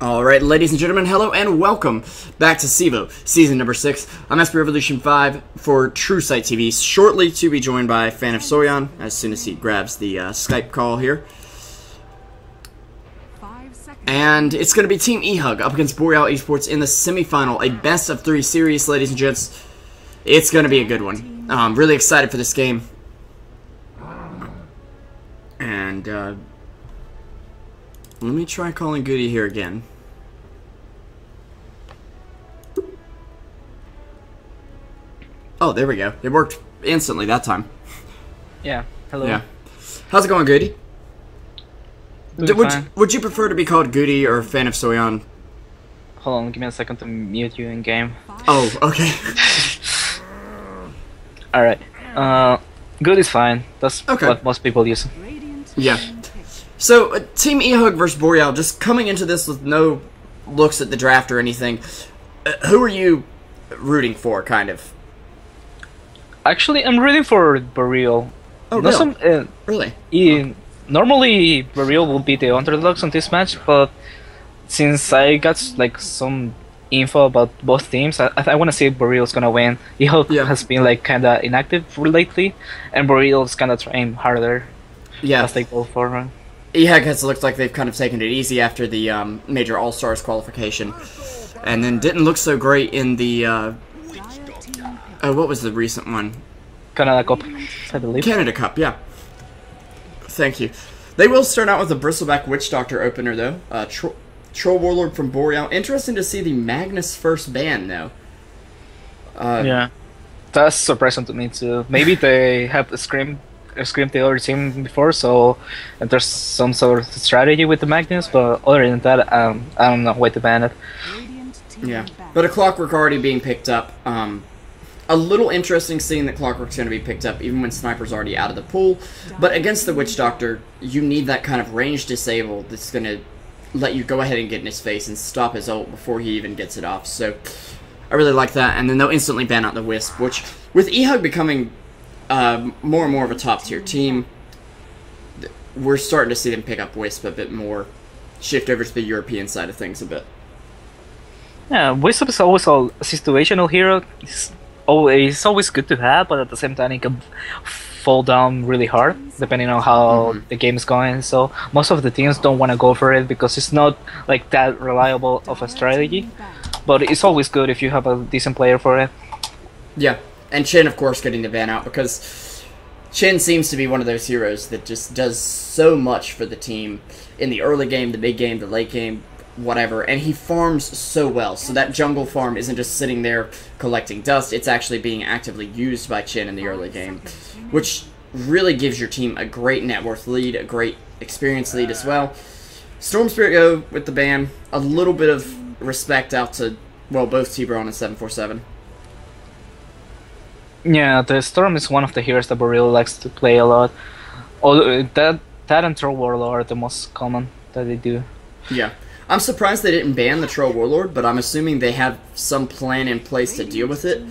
Alright, ladies and gentlemen, hello and welcome back to CEVO, Season number 6. I'm SP Revolution 5 for Truesight TV, shortly to be joined by FanofSoyeon, as soon as he grabs the Skype call here. And it's going to be Team eHug up against Boreal Esports in the semifinal, a best-of-3 series, ladies and gents. It's going to be a good one. I'm really excited for this game. And, let me try calling Goody here again. Oh, there we go. It worked instantly that time. Yeah. Hello. Yeah. How's it going, Goody? Would you prefer to be called Goody or FanofSoyeon? Hold on, give me a second to mute you in game. Oh, okay. Alright. Good is fine. That's what most people use. Yeah. So, Team eHug versus Boreal, just coming into this with no looks at the draft or anything, who are you rooting for, kind of? Actually, I'm rooting for Boreal. Oh, really? Normally, Boreal will be the underdogs on this match, but since I got like some info about both teams, I want to say Boreal's gonna win. eHug has been like kinda inactive lately, and Boreal's kinda trying harder. Yeah. As they go forward. eHug has looked like they've kind of taken it easy after the Major All-Stars qualification, and then didn't look so great in the what was the recent one? Canada Cup, I believe. Canada Cup, yeah. Thank you. They will start out with a Bristleback Witch Doctor opener, though. Troll Warlord from Boreal. Interesting to see the Magnus first ban, though. Yeah. That's surprising to me, too. Maybe they have screamed the other team before, so there's some sort of strategy with the Magnus, but other than that, I don't know why to ban it. Yeah. But a Clockwork already being picked up. A little interesting seeing that Clockwork's going to be picked up even when Sniper's already out of the pool. But against the Witch Doctor, you need that kind of range disable that's going to let you go ahead and get in his face and stop his ult before he even gets it off. So I really like that. And then they'll instantly ban out the Wisp, which with eHug becoming more and more of a top-tier team, we're starting to see them pick up Wisp a bit more, shift over to the European side of things a bit. Yeah, Wisp is always a situational hero. It's always good to have, but at the same time it can fall down really hard depending on how the game is going. So most of the teams don't want to go for it because it's not like that reliable of a strategy. But it's always good if you have a decent player for it. Yeah, and Chen, of course, getting the ban out because Chen seems to be one of those heroes that just does so much for the team in the early game, the mid game, the late game, whatever, and he farms so well. So that jungle farm isn't just sitting there collecting dust, it's actually being actively used by Chen in the early game, which really gives your team a great net worth lead, a great experience lead as well. Storm Spirit go with the ban, a little bit of respect out to, well, both T-Bron and 747. Yeah, the Storm is one of the heroes that Boreal likes to play a lot. Although that and Troll Warlord are the most common that they do. Yeah. I'm surprised they didn't ban the Troll Warlord, but I'm assuming they have some plan in place to deal with it.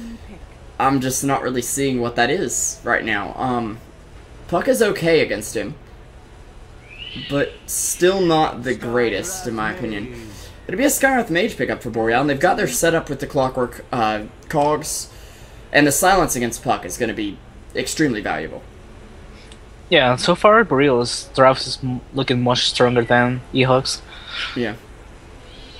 I'm just not really seeing what that is right now. Puck is okay against him, but still not the greatest, in my opinion. It'll be a Skywrath Mage pickup for Boreal, and they've got their setup with the Clockwork cogs, and the silence against Puck is going to be extremely valuable. Yeah, so far Boreal's draft is looking much stronger than eHug's. Yeah.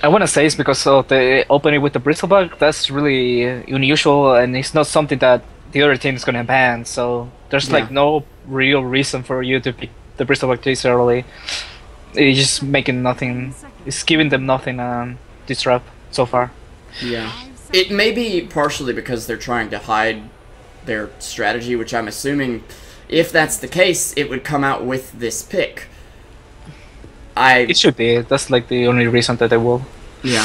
I want to say it's because of the opening with the Bristleback. That's really unusual, and it's not something that the other team is going to ban. So there's like no real reason for you to pick the Bristleback this early. It's just making nothing. It's giving them nothing this draft so far. Yeah. It may be partially because they're trying to hide their strategy, which I'm assuming, if that's the case, it would come out with this pick. It should be. That's like the only reason that they will. Yeah.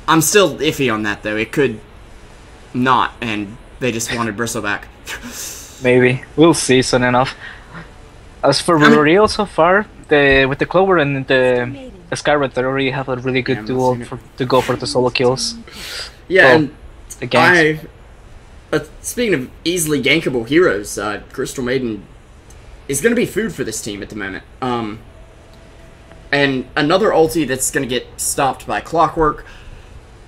I'm still iffy on that, though. It could not, and they just wanted Bristleback. Maybe. We'll see soon enough. As for Boreal so far, with the Clover and the Skywrath, they already have a really good duo to go for the solo kills. Yeah, and the ganks. Speaking of easily gankable heroes, Crystal Maiden is going to be food for this team at the moment. And another ulti that's going to get stopped by Clockwork.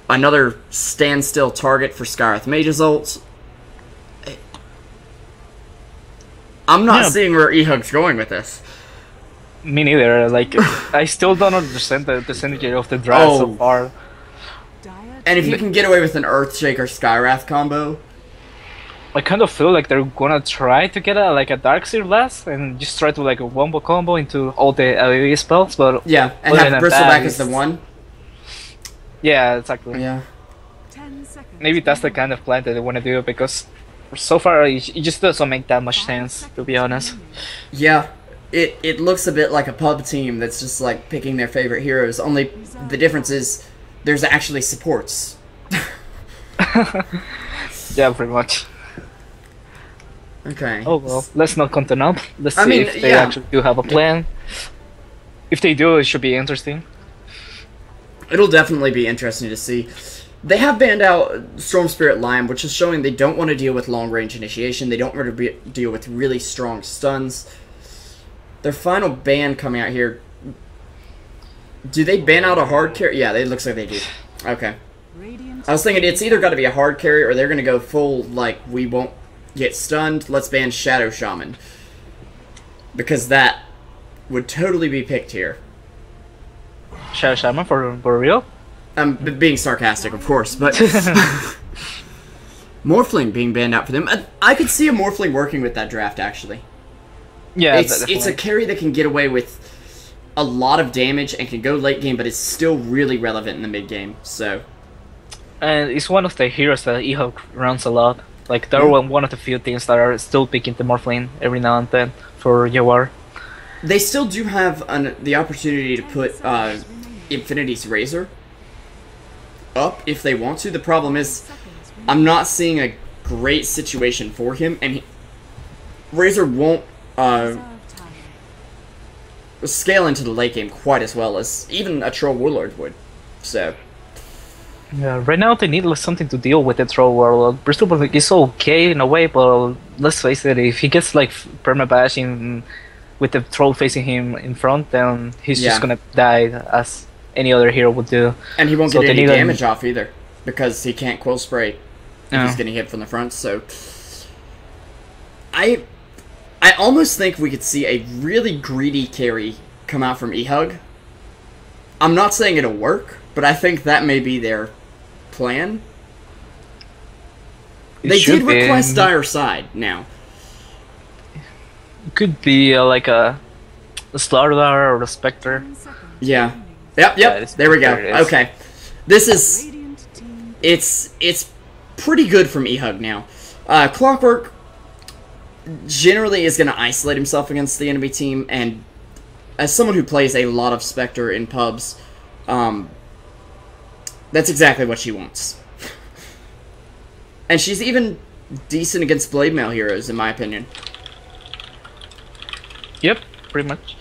Another standstill target for Skywrath Mage's ult. I'm not seeing where eHug's going with this. Me neither. Like, I still don't understand the synergy of the draft so far. And if you can get away with an Earthshaker Skywrath combo, I kind of feel like they're gonna try to get a Darkseer Blast and just try to like a wombo combo into all the AoE spells, but yeah, and have Bristleback as the one. Yeah, exactly. Yeah. Maybe that's the kind of plan that they want to do, because so far it just doesn't make that much sense, to be honest. Yeah, it looks a bit like a pub team that's just like picking their favorite heroes, only the difference is there's actually supports. Yeah, pretty much. Okay. Oh well, let's not continue up. Let's see if they actually do have a plan. If they do, it should be interesting. It'll definitely be interesting to see. They have banned out Storm Spirit Lime, which is showing they don't want to deal with long-range initiation. They don't want to deal with really strong stuns. Their final ban coming out here. Do they ban out a hard carry? Yeah, it looks like they do. Okay. I was thinking it's either got to be a hard carry or they're going to go full, like, we won't get stunned, let's ban Shadow Shaman. Because that would totally be picked here. Shadow Shaman for Boreal? I'm being sarcastic, of course, but Morphling being banned out for them. I could see a Morphling working with that draft, actually. Yeah, it's a carry that can get away with a lot of damage and can go late game, but it's still really relevant in the mid game. So, and it's one of the heroes that eHug runs a lot. Like they're one of the few teams that are still picking the Morphling every now and then for Yawar. They still do have the opportunity to put Infinity's Razor up if they want to. The problem is, I'm not seeing a great situation for him, and Razor won't scale into the late game quite as well as even a Troll Warlord would. So, yeah, right now they need something to deal with the Troll Warlord. Bristol is okay in a way, but let's face it, if he gets like permabashing with the Troll facing him in front, then he's just gonna die as any other hero would do. And he won't get any damage off either, because he can't Quill Spray if he's getting hit from the front. So I almost think we could see a really greedy carry come out from eHug. I'm not saying it'll work, but I think that may be their plan. They did request Dire Side now. It could be like a Slardar or a Spectre. Yeah. Yep. There we go. Okay. This is... It's pretty good from eHug now. Clockwork generally is going to isolate himself against the enemy team, and as someone who plays a lot of Spectre in pubs, that's exactly what she wants. And she's even decent against Blade Mail heroes, in my opinion. Yep, pretty much.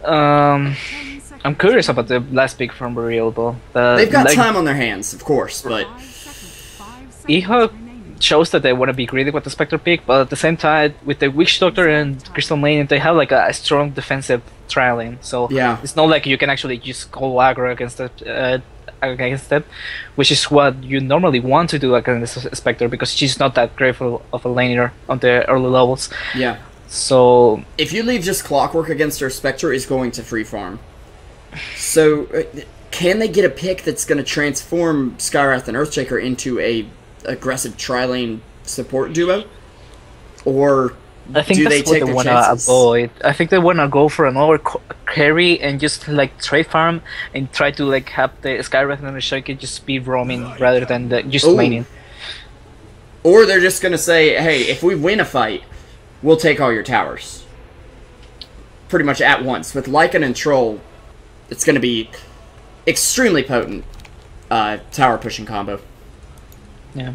I'm curious about the last pick from Boreal, though. They've got time on their hands, of course, but eHug shows that they want to be greedy with the Spectre pick, but at the same time, with the Witch Doctor and Crystal Maiden, they have like a strong defensive trialing. So it's not like you can actually just go aggro against it, which is what you normally want to do against Spectre, because she's not that great of a laner on the early levels. Yeah. So if you leave just Clockwork against her, Spectre is going to free farm. So can they get a pick that's going to transform Skywrath and Earthshaker into a aggressive tri-lane support duo? Or I think do that's they take what they their want chances? to avoid. I think they want to go for another carry and just like trade farm and try to like have the Skywrath and Earthshaker just be roaming rather than just laning. Or they're just going to say, hey, if we win a fight, we'll take all your towers. Pretty much at once. With Lycan and Troll, it's going to be extremely potent tower pushing combo. Yeah.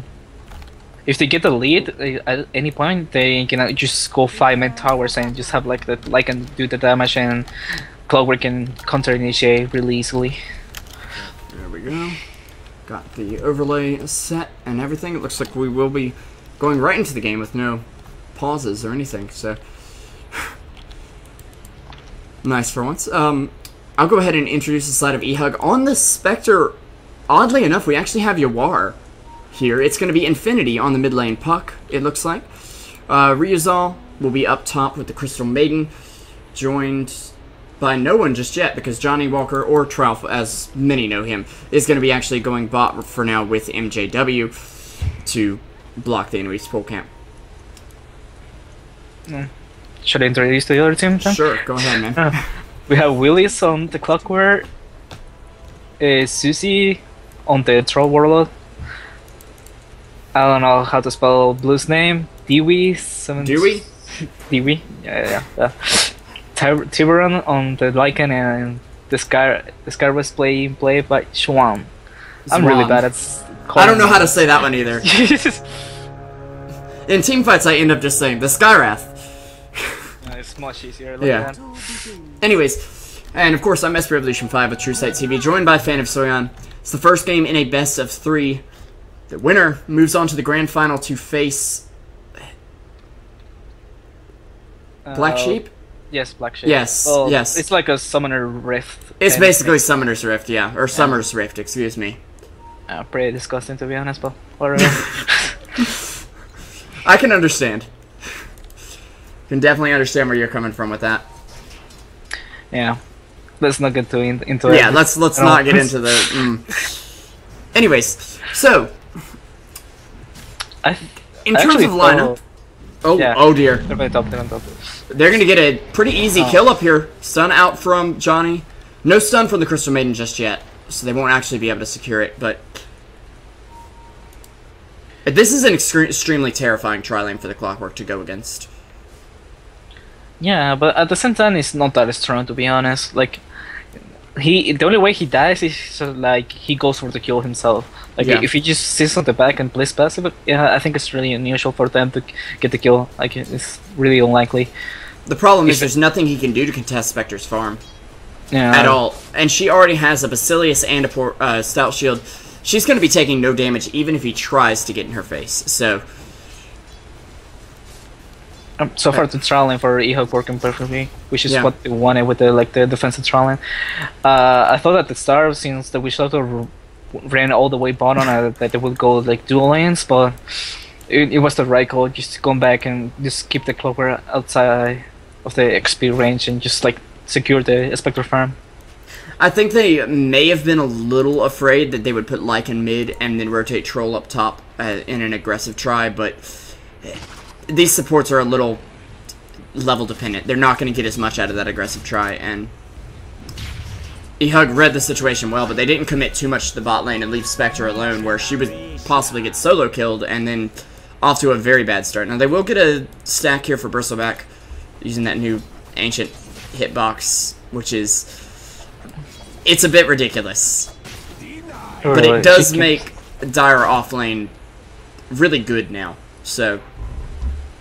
If they get the lead at any point, they can just go 5-man towers and just have like the Lycan do the damage, and Clockwork can counter initiate really easily. There we go. Got the overlay set and everything. It looks like we will be going right into the game with no pauses or anything, so nice for once. I'll go ahead and introduce the side of eHug. On the Spectre, oddly enough, we actually have Yawar here. It's going to be Infinity on the mid lane puck, it looks like. Ryuzal will be up top with the Crystal Maiden, joined by no one just yet, because Johnny Walker, or Trout, as many know him, is going to be actually going bot for now with MJW to block the enemy's pole camp. Should I introduce the other team then? Sure, go ahead, man. We have Willis on the Clockwork, Susie on the Troll Warlord. I don't know how to spell Blue's name. Dewey? Dewey? Dewey? Yeah. Tiburon on the Lycan, and the Sky was played by Schwan. I'm really bad at I don't know how to say that one either. In team fights, I end up just saying the Skyrath. It's much easier. Yeah. Anyways, and of course, I'm SP Revolution 5 with Truesight TV, joined by FanofSoyeon. It's the first game in a best of 3. The winner moves on to the grand final to face Black Sheep? Yes, Black Sheep. Yes, well, yes. It's like a Summoner Rift. It's basically Summoner's Rift, yeah. Or Summer's Rift, excuse me. Pretty disgusting, to be honest, but whatever. I can understand. Can definitely understand where you're coming from with that. Yeah. Let's not get into it. Yeah, let's not get into the... Anyways, so... in terms of lineup... Oh dear. They're going top. They're going to get a pretty easy kill up here. Stun out from Johnny. No stun from the Crystal Maiden just yet, so they won't actually be able to secure it, but... This is an extremely terrifying tri-lane for the Clockwork to go against. Yeah, but at the same time, it's not that strong, to be honest. Like, the only way he dies is like he goes for the kill himself. Like if he just sits on the back and plays passive, yeah, I think it's really unusual for them to get the kill. Like, it's really unlikely. The problem is there's nothing he can do to contest Spectre's farm. Yeah. At all. And she already has a Basilius and a Stout Shield. She's going to be taking no damage even if he tries to get in her face. So so far, the trial lane for eHug working perfectly, which is what they wanted with the defensive trial lane. I thought at the start, since the Witch Doctor ran all the way bottom, that they would go like dual lanes, but it was the right call. Just going back and just keep the Clover outside of the XP range and just like secure the Spectre farm. I think they may have been a little afraid that they would put Lycan mid and then rotate Troll up top in an aggressive try, but these supports are a little level dependent. They're not going to get as much out of that aggressive try, and eHug read the situation well, but they didn't commit too much to the bot lane and leave Spectre alone, where she would possibly get solo killed and then off to a very bad start. Now they will get a stack here for Bristleback using that new ancient hitbox, which is... it's a bit ridiculous. But it does make Dire offlane really good now, so...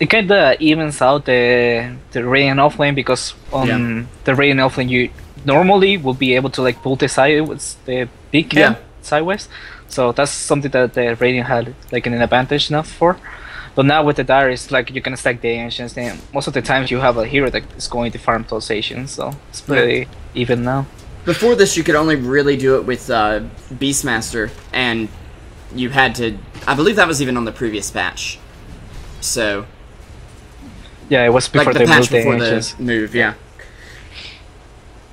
It kinda evens out the Radiant offlane, because on the Radiant offlane you normally will be able to like pull the big camp sideways. So that's something that the Radiant had like an advantage enough for. But now with the Dire, it's like you can stack the ancients, and most of the times you have a hero that is going to farm those ancients, so it's pretty even now. Before this, you could only really do it with Beastmaster, and you had to... I believe that was even on the previous patch. So... yeah, it was before like the patch before the move, yeah.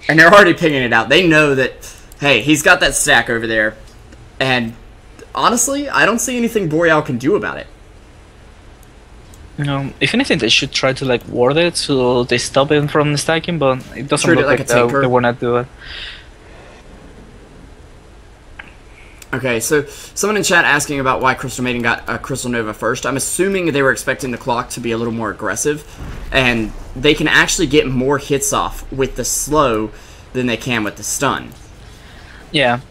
And they're already picking it out. They know that, hey, he's got that stack over there, and honestly, I don't see anything Boreal can do about it. If anything, they should try to like ward it so they stop him from stacking, but it doesn't look like they will not do it. Okay, so someone in chat asking about why Crystal Maiden got a Crystal Nova first. I'm assuming they were expecting the clock to be a little more aggressive, and they can actually get more hits off with the slow than they can with the stun. Yeah,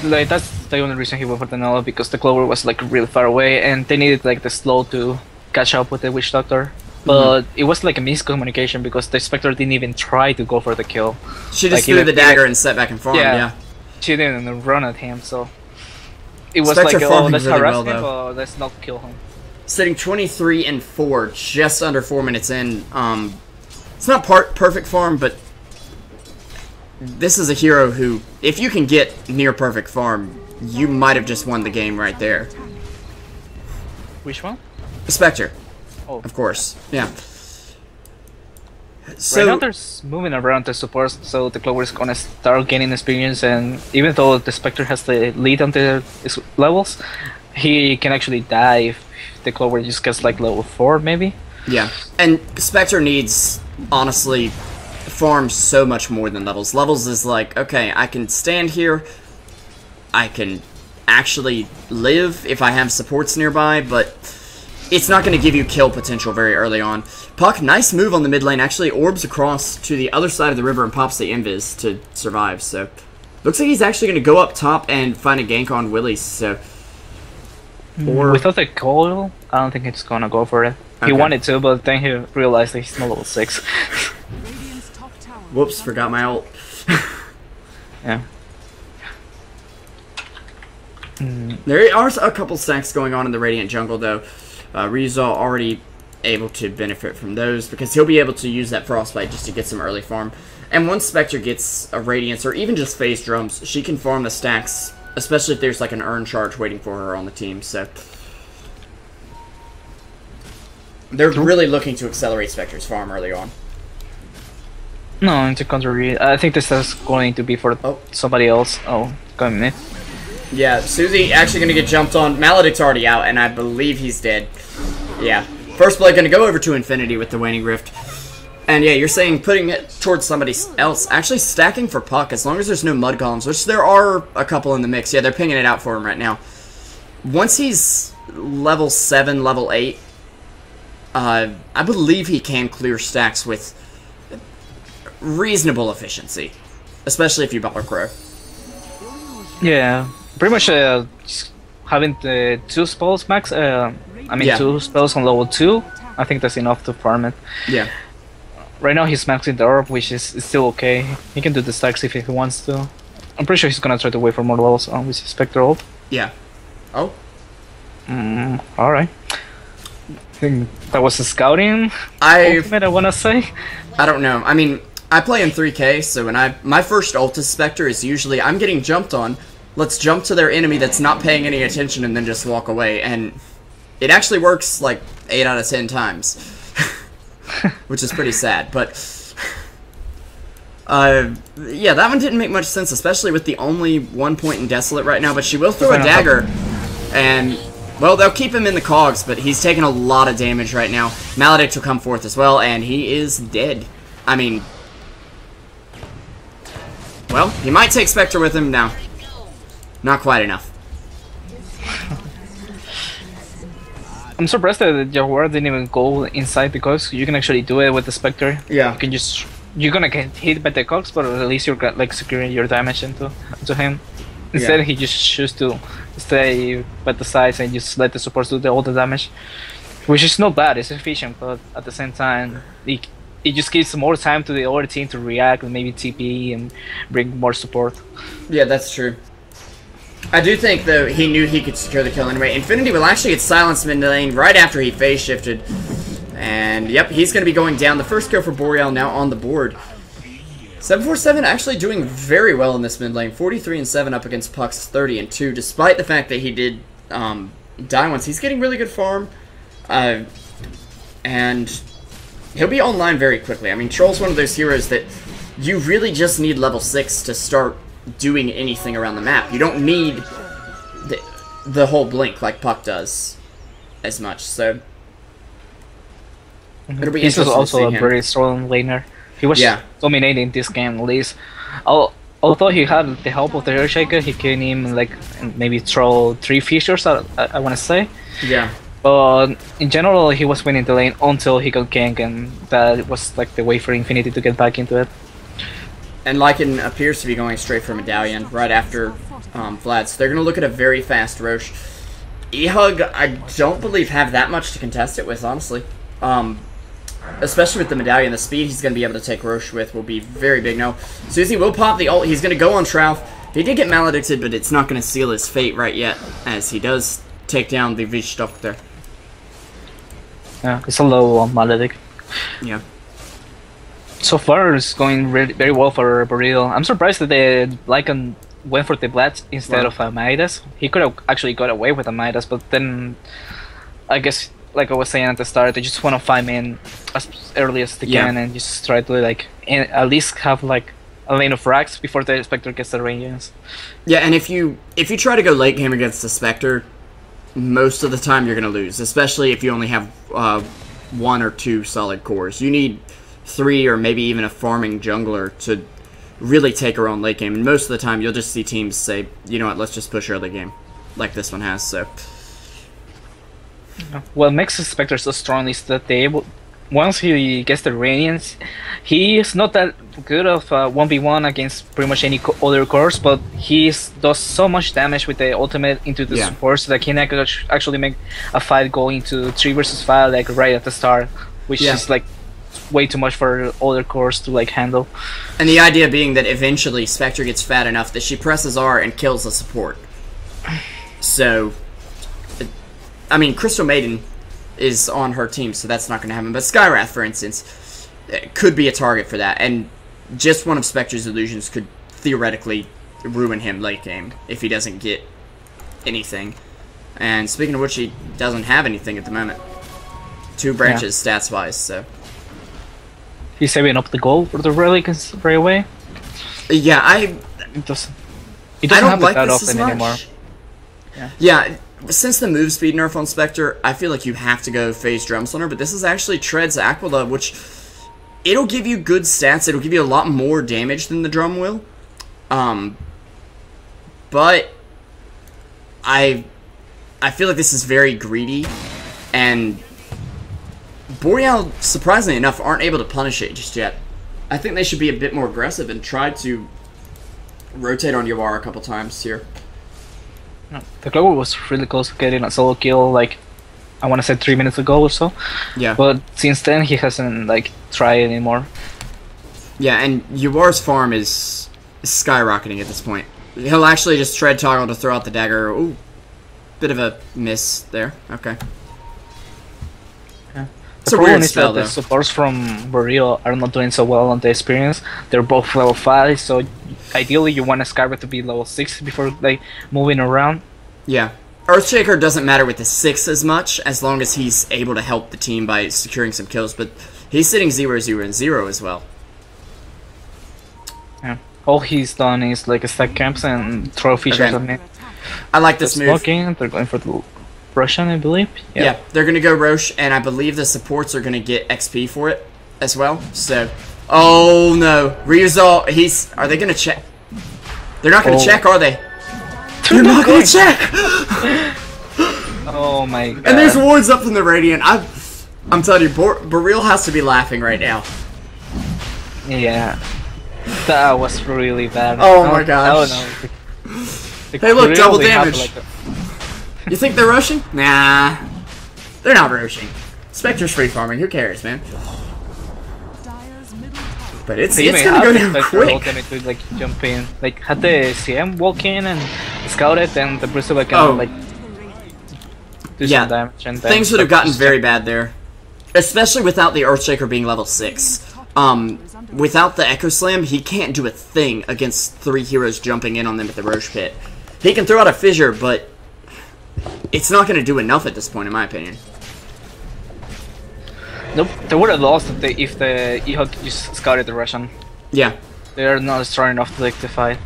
like that's the only reason he went for the Nova, because the Clover was like really far away, and they needed like the slow to catch up with the Witch Doctor. But it was like a miscommunication, because the Spectre didn't even try to go for the kill. She just threw the dagger and set back and farmed, yeah. She didn't run at him, so... it was Spectre like, oh, let's really harass him, but let's not kill him. Sitting 23-4, just under 4 minutes in. It's not perfect farm, but this is a hero who, if you can get near perfect farm, you might have just won the game right there. Which one? Spectre. Oh, of course. Yeah. So, right now there's moving around the support, so the Clover is gonna start gaining experience, and even though the Spectre has the lead on the levels, he can actually die if the Clover just gets like level 4 maybe. Yeah, and Spectre needs, honestly, farm so much more than levels. Levels is like, okay, I can stand here, I can actually live if I have supports nearby, but it's not going to give you kill potential very early on. Puck, nice move on the mid lane, actually orbs across to the other side of the river and pops the invis to survive, so looks like he's actually going to go up top and find a gank on Willie, so... Or... Without the coil, I don't think he's gonna go for it. He wanted to, but then he realized that he's not level 6. Whoops, forgot my ult. Yeah. There are a couple stacks going on in the Radiant jungle, though. Rizal already able to benefit from those, because he'll be able to use that Frostbite just to get some early farm. And once Spectre gets a Radiance, or even just phase drums, she can farm the stacks, especially if there's like an urn charge waiting for her on the team, so... They're really looking to accelerate Spectre's farm early on. No, on the contrary, I think this is going to be for somebody else. Oh, going mid. Yeah, Susie actually going to get jumped on. Maledict's already out, and I believe he's dead. Yeah. First blood going to go over to Infinity with the Waning Rift. And yeah, you're saying putting it towards somebody else. Actually stacking for Puck, as long as there's no mud columns, which there are a couple in the mix. Yeah, they're pinging it out for him right now. Once he's level 7, level 8, I believe he can clear stacks with reasonable efficiency. Especially if you Butler Crow. Yeah, pretty much just having the 2 spells max, 2 spells on level 2, I think that's enough to farm it. Yeah. Right now he's maxing the orb, which is still okay. He can do the stacks if he wants to. I'm pretty sure he's gonna try to wait for more levels with his Spectre ult. Yeah. Oh? Alright. I think that was a scouting ultimate, I wanna say. I don't know. I mean, I play in 3K, so when my first ult as Spectre is usually, I'm getting jumped on, let's jump to their enemy that's not paying any attention and then just walk away, and it actually works like 8 out of 10 times. Which is pretty sad, but... yeah, that one didn't make much sense, especially with the only 1 point in Desolate right now, but she will throw a dagger, and... Well, they'll keep him in the cogs, but he's taking a lot of damage right now. Maledict will come forth as well, and he is dead. I mean... Well, he might take Spectre with him now. Not quite enough. I'm surprised that Jaguar didn't even go inside the cogs. You can actually do it with the Spectre. Yeah. You can just... You're gonna get hit by the cogs, but at least you're like securing your damage into him. Instead, he just chooses to stay by the sides and just let the supports do all the damage. Which is not bad, it's efficient, but at the same time, it just gives more time to the other team to react and maybe TP and bring more support. Yeah, that's true. I do think, though, he knew he could secure the kill anyway. Infinity will actually get silenced mid lane right after he phase shifted. And, yep, he's going to be going down. The first kill for Boreal now on the board. 747 actually doing very well in this mid lane. 43-7 up against Puck's 30-2, despite the fact that he did die once. He's getting really good farm. And he'll be online very quickly. I mean, Troll's one of those heroes that you really just need level 6 to start doing anything around the map. You don't need the whole blink like Puck does as much, so it'll be interesting. He's also to see a him. very strong laner. He was dominating this game at least. Although he had the help of the Earthshaker, he can even like maybe throw 3 fissures, I want to say. Yeah. But in general, he was winning the lane until he got gank, and that was like the way for Infinity to get back into it. And Lycan appears to be going straight for Medallion right after Vlad, so they're going to look at a very fast Roche. eHug, I don't believe have that much to contest it with, honestly. Especially with the Medallion, the speed he's going to be able to take Roche with will be very big. No, Susie will pop the ult. He's going to go on Shroud. He did get maledicted, but it's not going to seal his fate right yet, as he does take down the Vishtok there. Yeah, it's a low maledict. Yeah. So far, it's going very well for Boreal. I'm surprised that they Lycan went for the Blast instead of Midas. He could have actually got away with a Midas, but then I guess, like I was saying at the start, they just want to find in as early as they can and just try to like at least have like a lane of frags before the Spectre gets the ranges. Yeah, and if you try to go late game against the Spectre, most of the time you're going to lose, especially if you only have 1 or 2 solid cores. You need 3 or maybe even a farming jungler to really take her on late game, and most of the time you'll just see teams say, you know what, let's just push early game, like this one has. So what makes the Spectre so strong is that once he gets the Radiance, he is not that good of 1v1 against pretty much any other cores, but he does so much damage with the ultimate into the supports that he can actually make a fight go into 3 versus 5 like right at the start, which is like way too much for other cores to like handle. And the idea being that eventually Spectre gets fat enough that she presses R and kills the support. So, I mean, Crystal Maiden is on her team, so that's not going to happen. But Skywrath, for instance, could be a target for that. And just one of Spectre's illusions could theoretically ruin him late game if he doesn't get anything. And speaking of which, he doesn't have anything at the moment. 2 branches stats-wise, so... He's saving up the gold for the Relics right away. Yeah, He doesn't have it that often anymore. Yeah, since the move speed nerf on Spectre, I feel like you have to go phase Drum Slunter, but this is actually Tread's Aquila, which it'll give you good stats. It'll give you a lot more damage than the Drum will. But I feel like this is very greedy, and Boreal, surprisingly enough, aren't able to punish it just yet. I think they should be a bit more aggressive and try to rotate on Yawar a couple times here. The Glover was really close to getting a solo kill, like, I want to say 3 minutes ago or so. Yeah. But since then, he hasn't, like, tried anymore. Yeah, and Yawar's farm is skyrocketing at this point. He'll actually just Tread toggle to throw out the dagger. Ooh, bit of a miss there. Okay. The problem is that the supports from Boreal are not doing so well on the experience. They're both level 5, so ideally you want a Skywrath to be level 6 before like moving around. Yeah. Earthshaker doesn't matter with the 6 as much, as long as he's able to help the team by securing some kills, but he's sitting 0, 0, and 0 as well. Yeah. All he's done is like stack camps and throw features on it. I like this move. Smoking, they're going for the Russian, I believe. Yeah, they're going to go Roche, and I believe the supports are going to get XP for it as well. So, oh no. Ryuzal, are they going to check? They're not going to check, are they? They're not going to check! Oh my god. And there's wards up from the Radiant. I'm telling you, Boreal has to be laughing right now. Yeah. That was really bad. Oh my gosh. Oh no. Hey look, double damage. You think they're rushing? Nah. They're not rushing. Spectre's free farming, who cares, man? But it's gonna go down quick. To, like, jump in. Like, had the CM walk in and scout it, and the Bristle can like do some damage. And things would have gotten very bad there. Especially without the Earthshaker being level 6. Without the Echo Slam, he can't do a thing against 3 heroes jumping in on them at the Roche Pit. He can throw out a Fissure, but it's not going to do enough at this point, in my opinion. Nope, they would have lost if the eHug just scouted the Russian. Yeah. They're not strong enough to take the fight.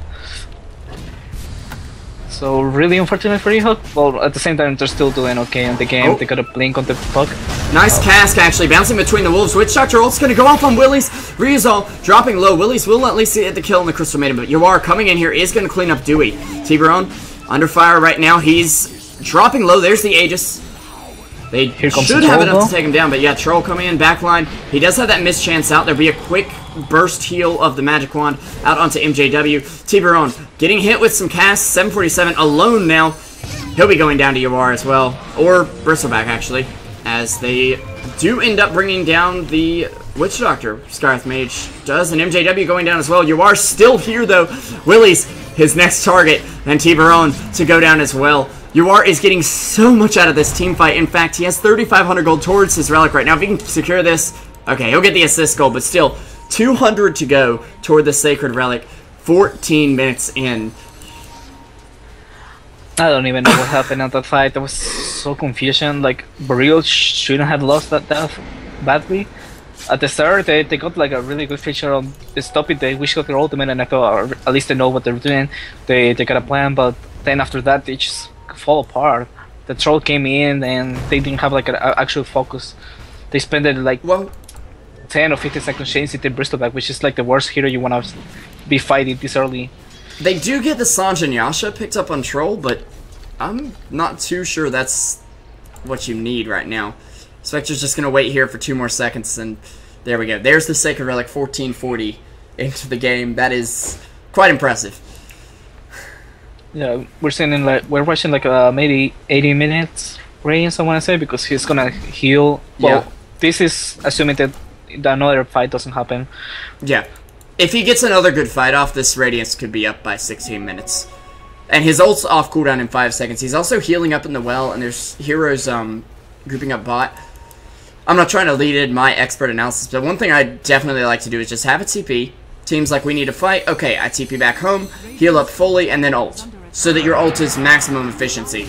So, really unfortunate for eHug. Well, at the same time, they're still doing okay in the game. Oh. They got a blink on the puck. Nice cask, actually, bouncing between the wolves. Witch Doctor ult's going to go off on Willy's. Ryuzal dropping low. Willy's will at least get the kill on the Crystal Maiden, but Yawar coming in here is going to clean up Dewey. Tiburon under fire right now. He's dropping low. There's the Aegis. They should have enough to take him down, but yeah, Troll coming in, backline. He does have that mischance out. There'll be a quick burst heal of the Magic Wand out onto MJW. Tiburon getting hit with some casts. 747 alone now. He'll be going down to Yawar as well, or Bristleback actually, as they do end up bringing down the Witch Doctor. Scarth Mage does, and MJW going down as well. Yawar still here though. Willy's his next target, and Tiburon to go down as well. Yawar is getting so much out of this team fight. In fact, he has 3,500 gold towards his relic right now. If he can secure this, okay, he'll get the assist gold, but still, 200 to go toward the Sacred Relic. 14 minutes in. I don't even know what happened at that fight. There was so confusion. Like, Boreal shouldn't have lost that death badly. At the start, they got like a really good feature on stopping the wish got their ultimate, and I thought at least they know what they're doing. They got a plan, but then after that, they just fall apart. The troll came in, and they didn't have like an actual focus. They spent like 10 or 15 seconds chasing the Bristleback, which is like the worst hero you want to be fighting this early. They do get the Sange and Yasha picked up on Troll, but I'm not too sure that's what you need right now. Spectre's just going to wait here for 2 more seconds, and there we go. There's the Sacred Relic, 1440 into the game. That is quite impressive. Yeah, we're watching like maybe 80 minutes range, I want to say, because he's going to heal. Well, yeah. This is assuming that another fight doesn't happen. Yeah. If he gets another good fight off, this Radiance could be up by 16 minutes. And his ult's off cooldown in 5 seconds. He's also healing up in the well, and there's heroes grouping up bot. I'm not trying to lead in my expert analysis, but one thing I definitely like to do is just have a TP. Teams like, we need to fight. Okay, I TP back home, heal up fully, and then ult. So that your ult is maximum efficiency.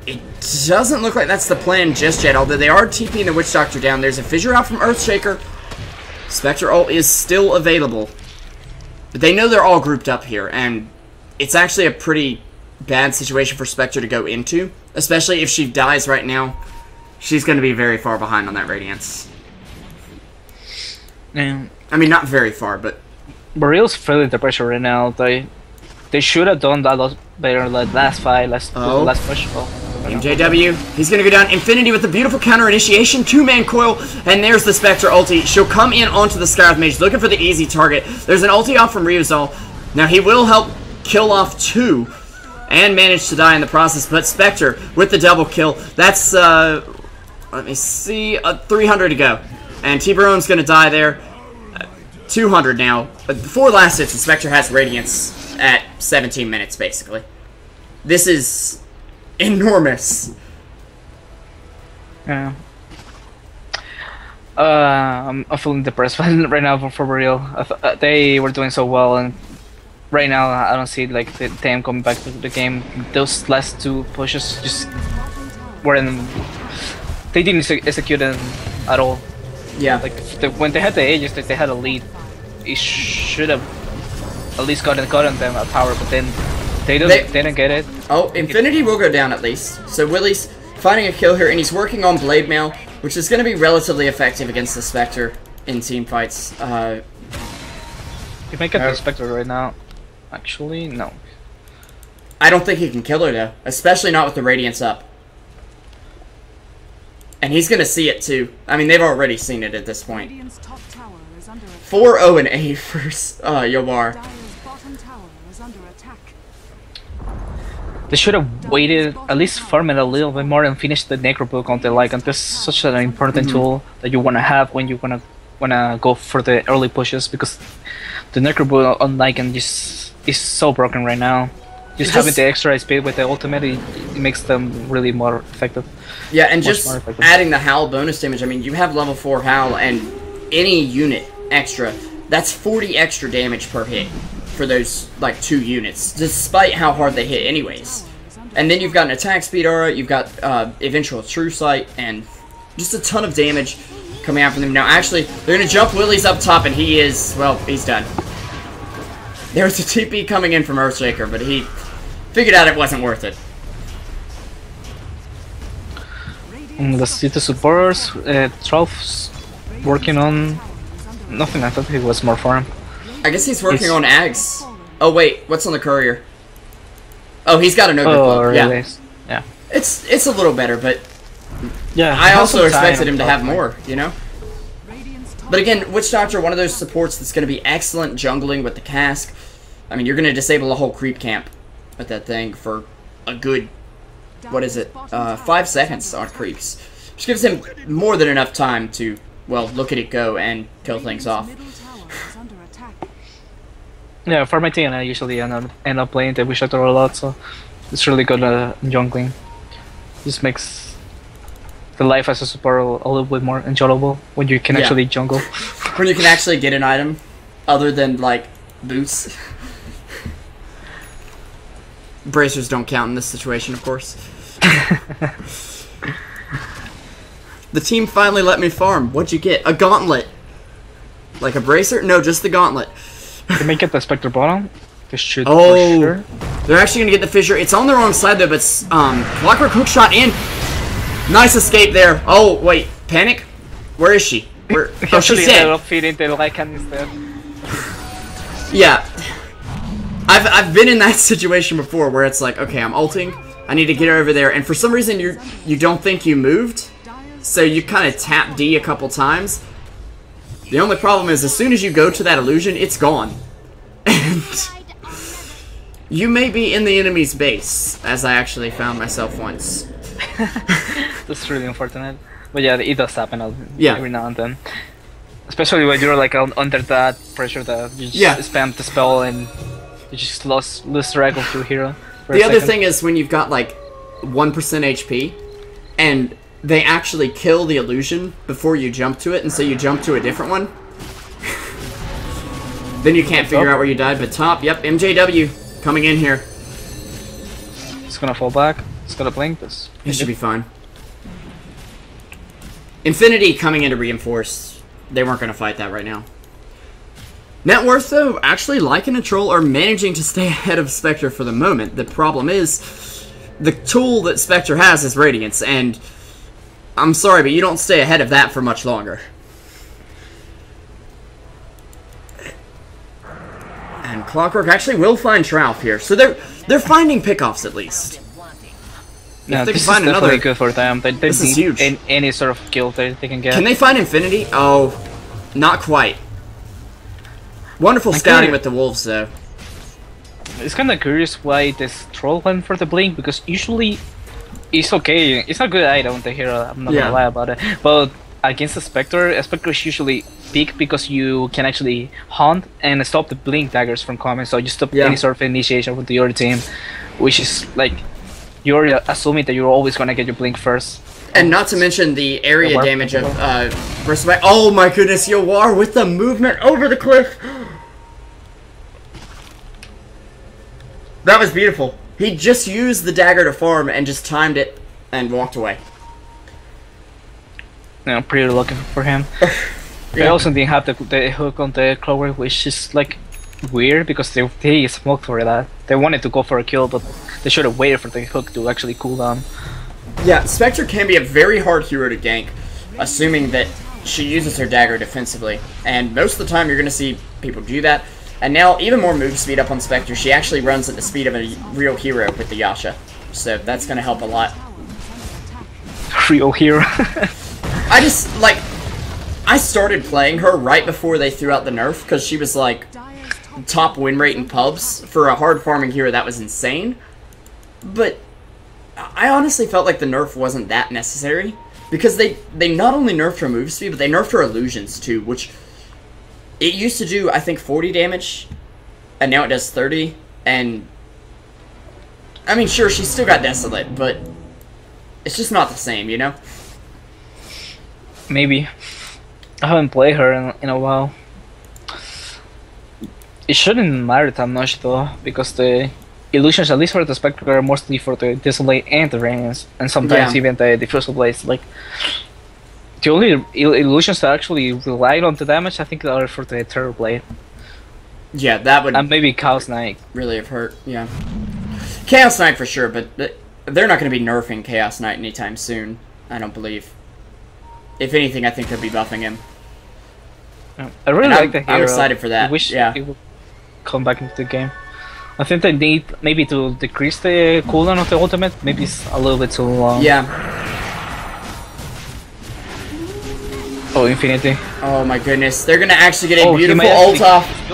It doesn't look like that's the plan just yet, although they are TPing the Witch Doctor down. There's a Fissure out from Earthshaker. Spectre ult is still available. But they know they're all grouped up here, and it's actually a pretty bad situation for Spectre to go into. Especially if she dies right now. She's going to be very far behind on that Radiance. Yeah. I mean, not very far, but... Boreal's feeling the pressure right now. They should have done that a lot better like last fight, last push. MJW, he's going to go down. Infinity with a beautiful counter initiation, 2-man coil, and there's the Spectre ulti. She'll come in onto the Scarab Mage, looking for the easy target. There's an ulti off from Ryuzal. Now he will help kill off 2, and manage to die in the process, but Spectre with the double kill. That's, let me see, 300 to go. And T-Barone's going to die there. 200 now. But before last hits, the Spectre has Radiance at 17 minutes, basically. This is enormous. Yeah. I'm feeling depressed right now for Boreal. They were doing so well, and right now I don't see like them coming back to the game. Those last 2 pushes just weren't. They didn't execute them at all. Yeah. Like when they had the Aegis, they had a lead. It should have at least gotten them a power, but then they didn't get it. Oh, Infinity will go down at least. So Willie's finding a kill here, and he's working on Blade Mail, which is going to be relatively effective against the Spectre in team fights. You might get the Spectre right now. Actually, no. I don't think he can kill her though, especially not with the Radiance up. And he's going to see it too. I mean, they've already seen it at this point. 4-0 and 8 for Yomar. They should have waited, at least farm it a little bit more and finish the Necrobook on the Lycan. This is such an important tool that you want to have when you wanna go for the early pushes, because the Necrobook on Lycan just is so broken right now. Just having the extra speed with the ultimate, it makes them really more effective. Yeah, and just adding the Howl bonus damage. I mean, you have level 4 Howl, and any unit extra, that's 40 extra damage per hit for those, like, 2 units, despite how hard they hit anyways. And then you've got an attack speed aura, you've got eventual Truesight, and just a ton of damage coming out from them. Now, actually, they're going to jump Willie's up top, and he is, well, he's done. There's a TP coming in from Earthshaker, but he figured out it wasn't worth it. The city supporters, Troll's working on nothing. I thought he was more farm. I guess he's working on Ags. Oh wait, what's on the courier? Oh, he's got an ogre cloak. Really? Yeah. It's a little better, but yeah, I also expected him to have more, you know? But again, Witch Doctor, one of those supports that's going to be excellent jungling with the cask. I mean, you're going to disable a whole creep camp with that thing for a good, what is it, 5 seconds on creeps. Which gives him more than enough time to, well, look at it go and kill things off. Yeah, for my team, I usually end up playing the Witch Doctor a lot, so it's really good jungling. Just makes the life as a support a little bit more enjoyable when you can actually jungle. When you can actually get an item other than, like, boots. Bracers don't count in this situation, of course. The team finally let me farm. What'd you get? A gauntlet. Like a bracer? No, just the gauntlet. They may get the Spectre bottom. They should for sure. They're actually gonna get the fissure. It's on the wrong side though, but Clockwork hookshot in. Nice escape there. Oh wait, panic? Where is she? Where? Oh, she's dead. Yeah. I've been in that situation before where it's like, okay, I'm ulting, I need to get her over there, and for some reason you don't think you moved, so you kind of tap D a couple times. The only problem is as soon as you go to that illusion, it's gone. And you may be in the enemy's base, as I actually found myself once. That's really unfortunate. But yeah, it does happen every now and then. Especially when you're like under that pressure that you just spam the spell and you just lose track of your hero. The other thing is when you've got like 1% HP and they actually kill the illusion before you jump to it, and so you jump to a different one. Then you can't figure out where you died, but top, yep, MJW coming in here. It's gonna fall back. It's gonna blink this. It should be fine. Infinity coming in to reinforce. They weren't gonna fight that right now. Net worth, though, actually, Lycan and Troll are managing to stay ahead of Spectre for the moment. The problem is, the tool that Spectre has is Radiance, and I'm sorry, but you don't stay ahead of that for much longer. And Clockwork actually will find Shroud here, so they're finding pickoffs at least. Yeah, this is definitely good for them. They this is huge. Any sort of kill they can get. Can they find Infinity? Oh, not quite. Wonderful scouting with the Wolves, though. It's kind of curious why this Troll went for the Blink, because usually it's okay. It's not a good item, the hero, I'm not gonna lie about it. But against the Spectre, Spectre's usually peak because you can actually hunt and stop the Blink daggers from coming, so you stop any sort of initiation with your team, which is like, you're assuming that you're always gonna get your Blink first. And not to mention the area damage of Burst Back. Oh my goodness, Yowar with the movement over the cliff! That was beautiful. He just used the dagger to farm and just timed it and walked away. Yeah, pretty lucky for him. They also didn't have the hook on the Clover, which is like weird because they smoked for that. They wanted to go for a kill, but they should have waited for the hook to actually cool down. Yeah, Spectre can be a very hard hero to gank, assuming that she uses her dagger defensively. And most of the time you're going to see people do that. And now, even more move speed up on Spectre. She actually runs at the speed of a real hero with the Yasha. So that's going to help a lot. Real hero. I started playing her right before they threw out the nerf, because she was like top win rate in pubs. For a hard farming hero, that was insane. But I honestly felt like the nerf wasn't that necessary, because they not only nerfed her move speed, but they nerfed her illusions too, which it used to do, I think, 40 damage, and now it does 30, and I mean, sure, she's still got Desolate, but it's just not the same, you know? Maybe. I haven't played her in a while. It shouldn't matter that much, though, because the illusions, at least for the Spectre, are mostly for the Desolate and the Radiance, and sometimes even the Diffusal Blades. Like, the only illusions that actually relied on the damage, I think, are for the Terror Blade. Yeah, that would... And maybe Chaos Knight. Really have hurt, yeah. Chaos Knight for sure, but they're not going to be nerfing Chaos Knight anytime soon, I don't believe. If anything, I think they'll be buffing him. I really like the hero. I'm excited for that. I wish it would come back into the game. I think they need maybe to decrease the cooldown of the ultimate. Maybe it's a little bit too long. Yeah. Oh, Infinity. Oh my goodness. They're gonna actually get a beautiful ult off.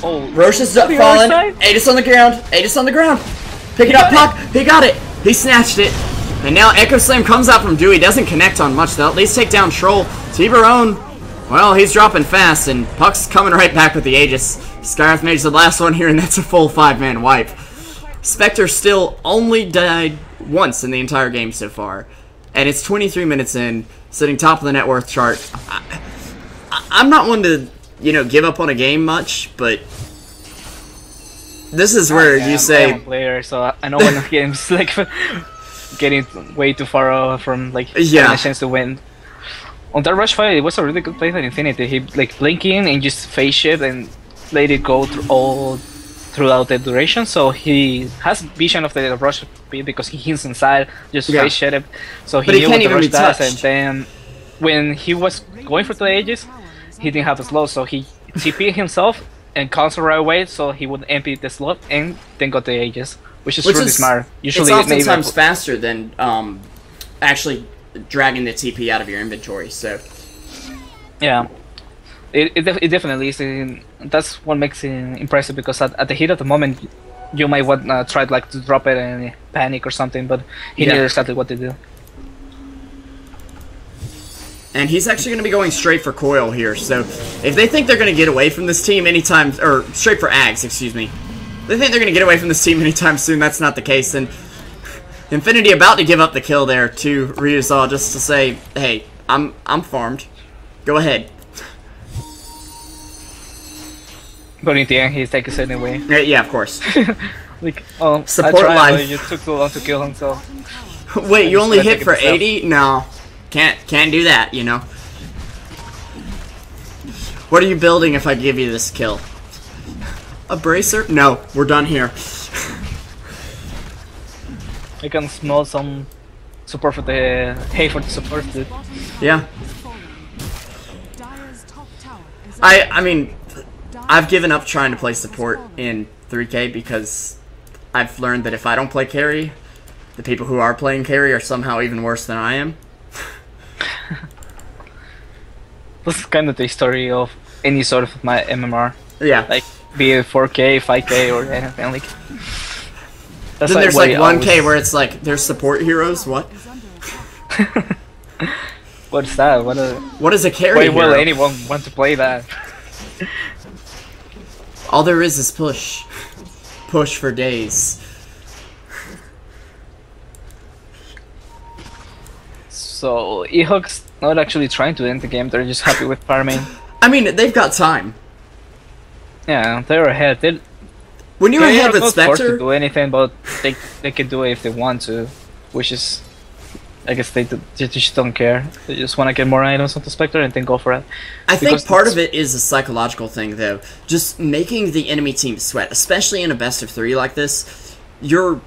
Oh, Roche is up fallen. Aegis on the ground. Aegis on the ground. Pick it up, Puck. He got it. He snatched it. And now Echo Slam comes out from Dewey. Doesn't connect on much. They'll at least take down Troll. Tiburon, well, he's dropping fast. And Puck's coming right back with the Aegis. Skywrath Mage's the last one here, and that's a full 5-man wipe. Spectre still only died once in the entire game so far. and it's 23 minutes in, sitting top of the net worth chart. I'm not one to, you know, give up on a game much, but this is where you say... I'm a player, so I know when the game's like getting way too far off from like having a chance to win. On that rush fight, it was a really good play by Infinity. He like blink in and just phase shift and let it go throughout the duration. So he has vision of the rush because he hints inside, just phase shift. So he knew what the rush does, and then when he was going for the ages, he didn't have the slow, so he TP'd himself and cancel right away, so he would empty the slot and then got the ages, which is really smart. Usually, it's oftentimes faster than actually dragging the TP out of your inventory. So yeah, it definitely is. That's what makes it impressive, because at the heat of the moment, you might want try like to drop it and panic or something, but he knew exactly what to do. And he's actually going to be going straight for Coil here, so if they think they're going to get away from this team anytime, or straight for Ags, excuse me. If they think they're going to get away from this team anytime soon, that's not the case, and Infinity about to give up the kill there to Ryuzawa just to say, hey, I'm farmed. Go ahead. But in the end, he's taking it anyway. Yeah, of course. Like, oh, support I tried, life. but you took too long to kill him, so... Wait, you only hit for 80? No. Can't do that, you know. What are you building if I give you this kill? A bracer? No, we're done here. I can smell some support for the for the support, dude. Yeah. I mean, I've given up trying to play support in 3K because I've learned that if I don't play carry, the people who are playing carry are somehow even worse than I am. That's kind of the story of any sort of my MMR. Yeah. Like, be it 4K, 5K, or anything like. Then there's like 1K where it's like there's support heroes. What? What's that? What is a carry hero? Why will anyone want to play that? All there is push. Push for days. So eHug's not actually trying to end the game, they're just happy with farming. I mean, they've got time. Yeah, they're ahead. When you're ahead with Spectre, not forced to Spectre, do anything, but they can do it if they want to, which is, I guess they just don't care. They just want to get more items on the Spectre and then go for it. I think part of it is a psychological thing, though. Just making the enemy team sweat, especially in a best of 3 like this. You're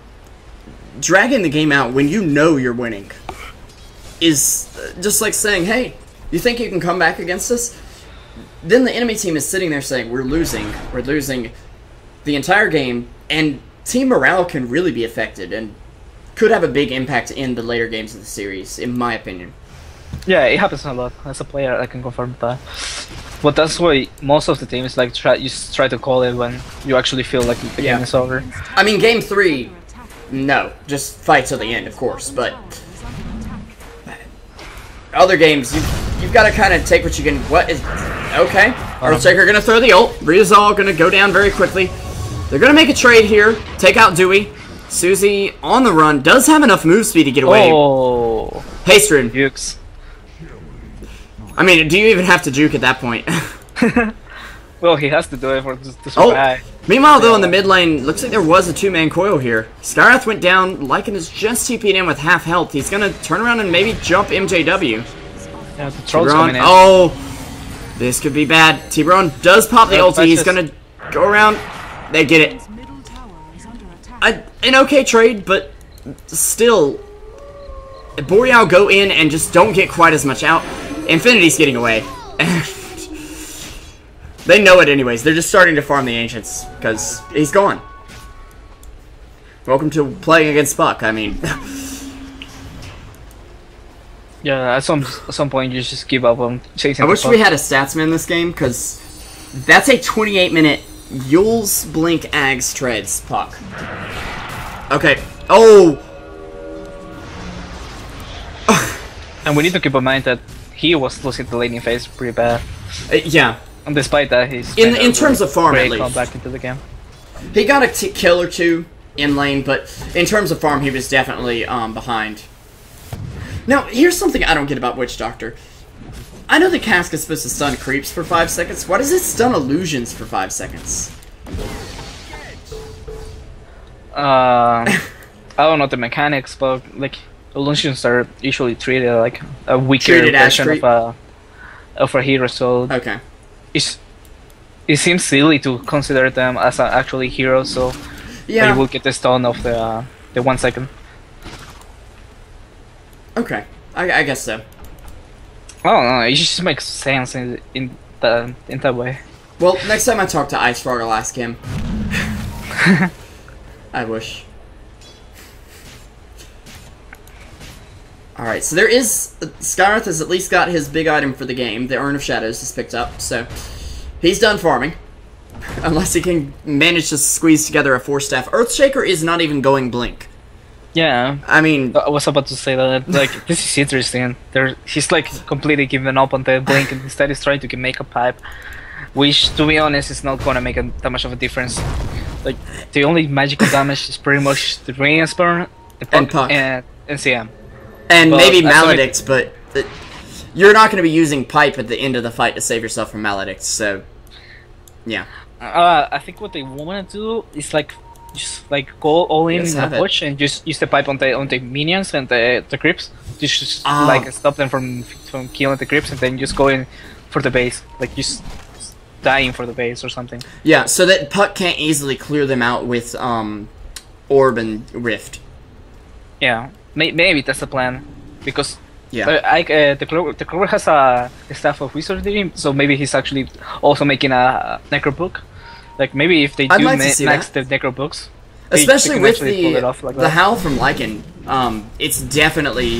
dragging the game out when you know you're winning. Is just like saying, hey, you think you can come back against us? Then the enemy team is sitting there saying, we're losing the entire game, and team morale can really be affected and could have a big impact in the later games of the series, in my opinion. Yeah, it happens a lot. As a player, I can confirm that. But that's why most of the teams like try to call it when you actually feel like the game is over. I mean, game 3, no, just fight till the end, of course, but other games, you've got to kind of take what you can. What is okay? Earthshaker gonna throw the ult. Ryuzawa gonna go down very quickly. They're gonna make a trade here. Take out Dewey. Susie on the run does have enough move speed to get away. Oh, Haystrin. Jukes. I mean, do you even have to juke at that point? Well, he has to do it for to survive. Meanwhile, though, in the mid lane, looks like there was a 2-man coil here. Skyrath went down. Lycan is just TP'd in with half health. He's gonna turn around and maybe jump MJW. Yeah, the troll's coming in. Oh, this could be bad. T-Bron does pop the ulti. He's gonna go around. They get it. An okay trade, but still, Boreal go in and just don't get quite as much out. Infinity's getting away. They know it anyways. They're just starting to farm the Ancients because he's gone. Welcome to playing against Buck. I mean, yeah. At some point, you just give up on chasing. I wish we had a statsman in this game because that's a 28-minute Yule's Blink Ags Treads Puck. Okay. Oh. And we need to keep in mind that he was losing the laning phase pretty bad. Yeah. And despite that, he's in terms of farm at least. Come back into the game. He got a kill or two in lane, but in terms of farm, he was definitely behind. Now, here's something I don't get about Witch Doctor. I know the cask is supposed to stun creeps for 5 seconds. Why does it stun illusions for 5 seconds? I don't know the mechanics, but like illusions are usually treated like a weaker version of a hero. So okay, it seems silly to consider them as actually heroes. So yeah, you will get the stun of the 1 second. Okay, I guess so. I don't know. It just makes sense in that way. Well, next time I talk to Ice Frog, I'll ask him. I wish. Alright, so there is... Skywrath has at least got his big item for the game. The Urn of Shadows is picked up, so... He's done farming. Unless he can manage to squeeze together a 4-staff. Earthshaker is not even going blink. Yeah. I mean... I was about to say that, like, this is interesting. He's, like, completely giving up on the blink and instead he's trying to make a pipe. Which, to be honest, is not gonna make that much of a difference. Like, the only magical damage is pretty much the Reinessa burn, and Puck. And CM. And but maybe Maledict, but you're not going to be using Pipe at the end of the fight to save yourself from Maledict, so... Yeah. I think what they want to do is, like, just, like, go all in a push and just use the Pipe on the minions and the creeps. Just like, stop them from killing the creeps and then just go in for the base. Like, just dying for the base or something. Yeah, so that Puck can't easily clear them out with Orb and Rift. Yeah, maybe that's the plan, because yeah, the Clover has a staff of wizardry, so maybe he's actually also making a necro book. Like maybe if they do max the necro books, especially with the like the howl from Lycan, it's definitely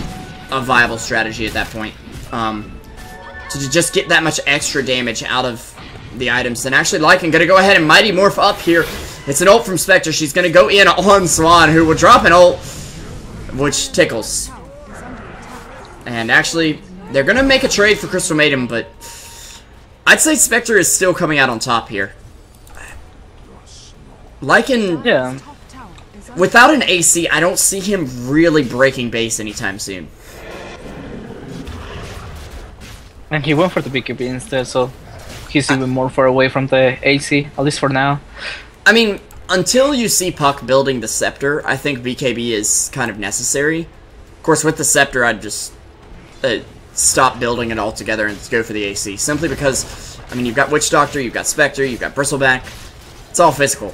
a viable strategy at that point. To just get that much extra damage out of the items. And actually, Lycan gonna go ahead and Mighty Morph up here. It's an ult from Spectre. She's gonna go in on Swan, who will drop an ult, which tickles. And actually, they're gonna make a trade for Crystal Maiden, but I'd say Spectre is still coming out on top here. Lycan, yeah, without an AC, I don't see him really breaking base anytime soon. And he went for the BKB instead, so he's even more far away from the AC, at least for now. I mean, until you see Puck building the Scepter, I think BKB is kind of necessary. Of course, with the Scepter, I'd just stop building it altogether and go for the AC. Simply because, I mean, you've got Witch Doctor, you've got Spectre, you've got Bristleback. It's all physical.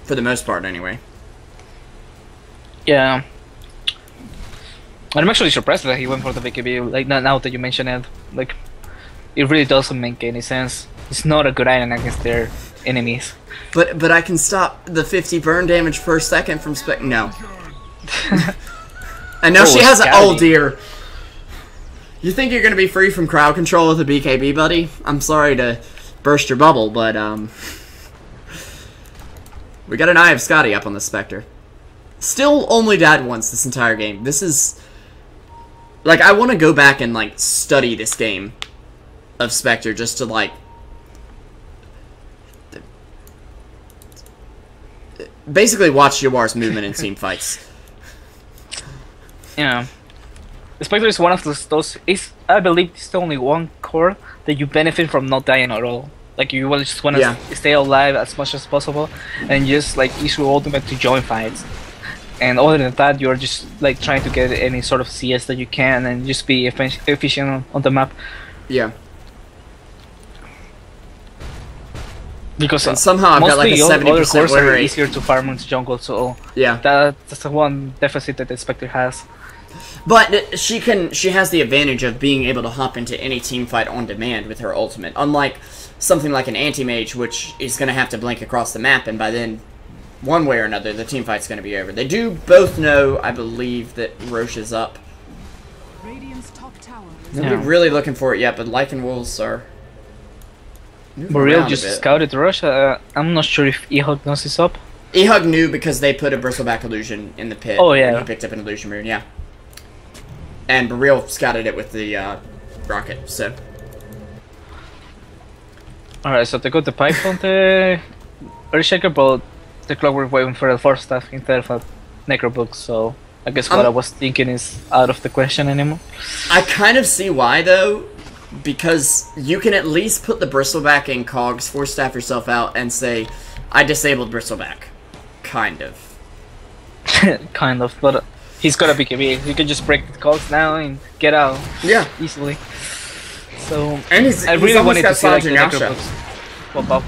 For the most part, anyway. Yeah. I'm actually surprised that he went for the BKB, like, now that you mention it. Like, it really doesn't make any sense. It's not a good item against their enemies. But I can stop the 50 burn damage per second from No. And now she has an... Oh, dear. You think you're going to be free from crowd control with a BKB, buddy? I'm sorry to burst your bubble, but, we got an Eye of Scotty up on the Spectre. Still only died once this entire game. This is... Like, I want to go back and, like, study this game of Spectre just to, like... Basically watch Yawar's movement in team fights. Yeah. Spectre is one of those... I believe it's the only one core that you benefit from not dying at all. Like, you just want to stay alive as much as possible and just, like, use your ultimate to join fights. And other than that, you're just, like, trying to get any sort of CS that you can and just be efficient on the map. Yeah. Because somehow I've got, like, a 70% win rate. Easier to farm into jungle, so yeah, that's the one deficit that the Spectre has. But she has the advantage of being able to hop into any team fight on demand with her ultimate, unlike something like an anti-mage, which is going to have to blink across the map, and by then, one way or another, the team fight's going to be over. They do both know, I believe, that Roche is up. Nobody really looking for it yet, but Lycan Wolves are... Boreal just scouted Roche. I'm not sure if eHug knows he's up. eHug knew because they put a Bristleback illusion in the pit. Oh, yeah. He picked up an illusion rune, yeah. And Boreal scouted it with the rocket, so... Alright, so they got the pipe on the Earthshaker, but the Clockwork waiting for the first staff instead of a Necro book, so I guess what I was thinking is out of the question anymore. I kind of see why, though, because you can at least put the Bristleback in cogs, force staff yourself out, and say, I disabled Bristleback. Kind of. Kind of, but he's gotta be KB. He can just break the cogs now and get out. Yeah. Easily. So, and I really wanted to see like, the necroplops pop up.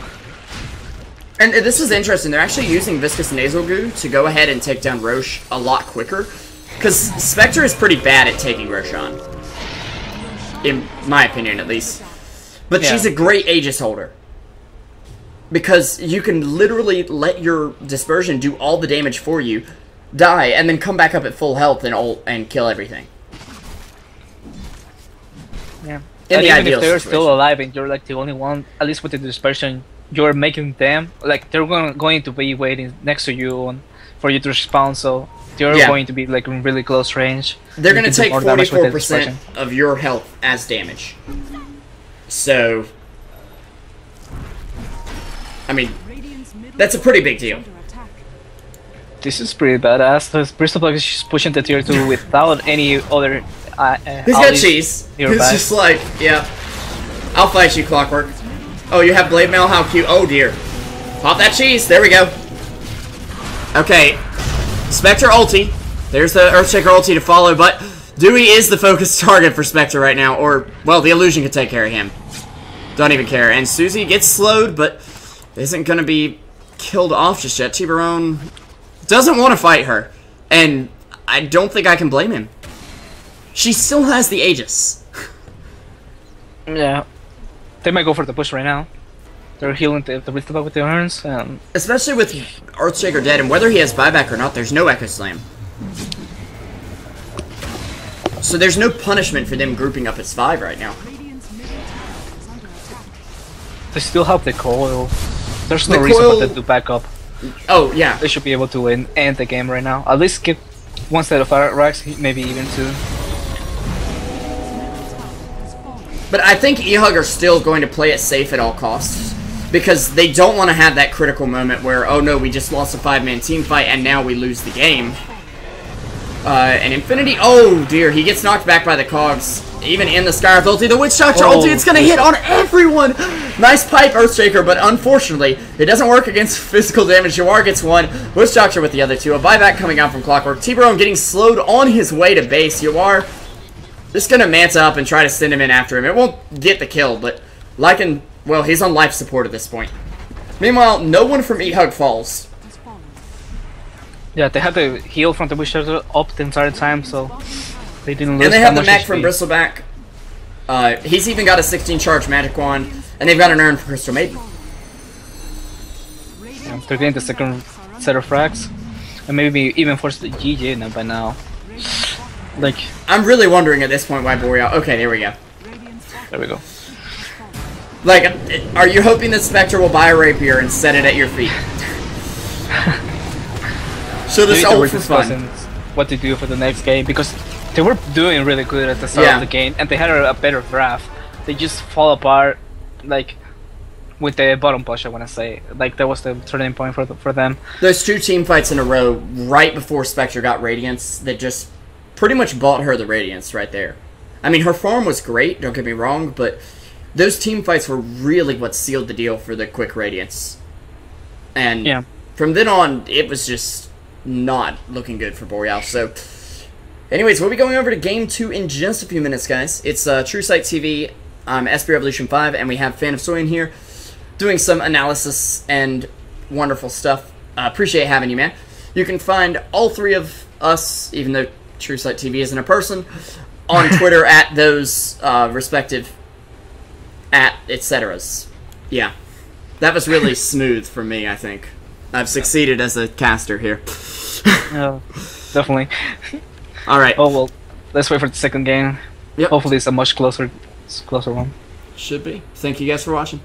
And this is interesting. They're actually using Viscous Nasal Goo to go ahead and take down Roche a lot quicker. Because Spectre is pretty bad at taking Roche on. In my opinion, at least. But she's a great Aegis holder. Because you can literally let your Dispersion do all the damage for you, die, and then come back up at full health and ult and kill everything. Yeah. In the even ideal if they're situation. still alive and you're like the only one, at least with the Dispersion, you're making them, like, they're going to be waiting next to you for you to respawn, so they're going to be, like, in really close range. They're going to take 44% of your health as damage. So, I mean, that's a pretty big deal. This is pretty badass. The Bristleback is just pushing the tier 2 without any other he's got cheese. He's just like, yeah, I'll fight you, Clockwork. Oh, you have Blade Mail? How cute. Oh, dear. Pop that cheese. There we go. Okay. Spectre ulti. There's the Earthshaker ulti to follow, but Dewey is the focused target for Spectre right now, or, well, the Illusion could take care of him. Don't even care. And Susie gets slowed, but isn't going to be killed off just yet. Tiburon doesn't want to fight her, and I don't think I can blame him. She still has the Aegis. Yeah. They might go for the push right now. They're healing the Bristleback with the urns. Especially with Earthshaker dead, and whether he has buyback or not, there's no Echo Slam. So there's no punishment for them grouping up as 5 right now. They still have the coil. There's no reason for them to back up. Oh, yeah. They should be able to end the game right now. At least get one set of racks, maybe even 2. But I think eHug are still going to play it safe at all costs. Because they don't want to have that critical moment where, oh no, we just lost a 5-man team fight and now we lose the game. And Infinity, oh dear, he gets knocked back by the cogs. Even in the Skywrath ulti, the Witch Doctor ulti, it's going to hit on everyone! Nice pipe, Earthshaker, but unfortunately, it doesn't work against physical damage. Yawar gets 1, Witch Doctor with the other 2. A buyback coming out from Clockwork. Tiburon getting slowed on his way to base. Yawar just gonna manta up and try to send him in after him. It won't get the kill, but Lycan, well, he's on life support at this point. Meanwhile, no one from eHug falls. Yeah, they had the heal from the Witch Doctor up the entire time, so they didn't lose. And they have the Mac from Bristleback. He's even got a 16 charge Magic Wand, and they've got an urn for Crystal Maiden. Yeah, they're getting the second set of frags, and maybe even force the GG now by now. Like, I'm really wondering at this point why Boreal. Okay, there we go. There we go. Like, are you hoping that Spectre will buy a rapier and set it at your feet? So this ult for fun. What to do for the next game, because they were doing really good at the start of the game, and they had a better draft. They just fall apart, like, with the bottom push, I want to say. Like, that was the turning point for them. There's 2 team fights in a row right before Spectre got Radiance that just pretty much bought her the Radiance right there. I mean, her farm was great, don't get me wrong, but those team fights were really what sealed the deal for the quick Radiance. And from then on, it was just not looking good for Boreal. So, anyways, we'll be going over to Game 2 in just a few minutes, guys. It's Truesight TV, SB Revolution 5, and we have FanofSoyeon here doing some analysis and wonderful stuff. Appreciate having you, man. You can find all 3 of us, even though Truesight TV isn't a person, on Twitter at those respective etceteras. Yeah. That was really smooth for me, I think. I've succeeded as a caster here. Oh, definitely. Alright. Oh, well, let's wait for the second game. Yep. Hopefully it's a much closer one. Should be. Thank you guys for watching.